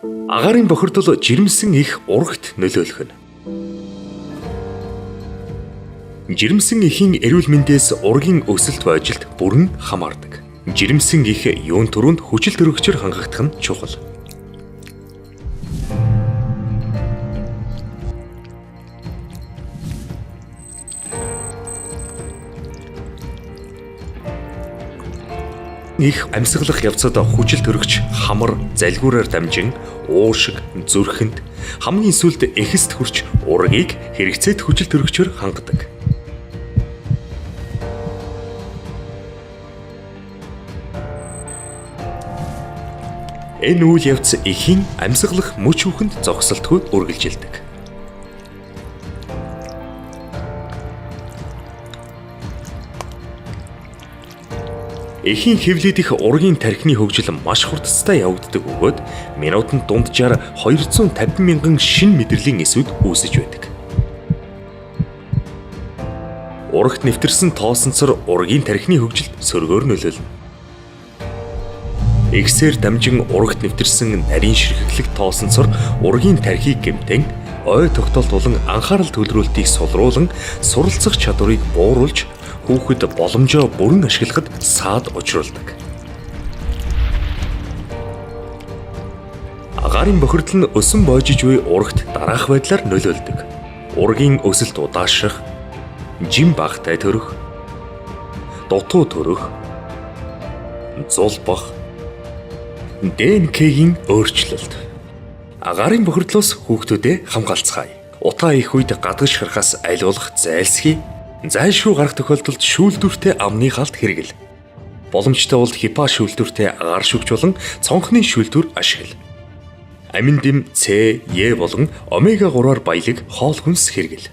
Агаарын бохирдол жирэмсэн их урагт нөлөөлөх нь. Жирэмсэн ихийн эрүүл мэндээс ургийн өсөлт ба ажилд бүрэн хамаардаг. Жирэмсэн их юун түрүүнд хүчил төрөгчөөр хангагдах нь чухал. Их амьсгалах явцад хүчил төрөгч хамар залгиураар дамжин уушиг зүрхэнд хамгийн сүүлд эхэст хүрч ургийг хэрэгцээт хүчил төрөгчөөр хангадаг. Энэ үйл явц эхийн амьсгалах мөч хүүхэнд зогсолтгүй үргэлжилдэг. Эхийн хэвлээд их ургийн тархины хөгжил маш хурдтай явагддаг бөгөөд минутанд дунджаар 250 мянган шин мэдрэлийн эсүүд үүсэж байдаг. Урагт нэвтэрсэн тоосонцор ургийн тархины хөгжилд сөргөөр нөлөөлнө. Эксээр дамжин урагт нэвтэрсэн нарийн ширхэглэг тоосонцор ургийн тархийг гэмтэн ой тогтоолт болон анхаарал төвлөрүүлтийг сулруулан суралцах чадварыг бууруулж хүүхэд боломжоо бүрэн ашиглахад саад учруулдаг. Агаарын бохирдол нь өсөн боожиж буй урагт дараах байдлаар нөлөөлдөг. Ургийн өсөлт удаашрах, жим багтай төрөх, дутуу төрөх, зулбах, ДНК-ийн өөрчлөлт. Агаарын бохирдлоос хүүхдүүдэд хамгаалцгаая. Утаа их үед гадагш харахаас айлуулах зайлсхий. Зайлшгүй гарах тохиолдолд шүүлтүртэй амны халт хэрэгэл. Боломжтой бол хипа шүүлтүртэй агаар шүгч болон цонхны шүүлтүр ашигла. Амин дэм С, Е болон омега 3-аар баялаг хоол хүнс хэрэгэл.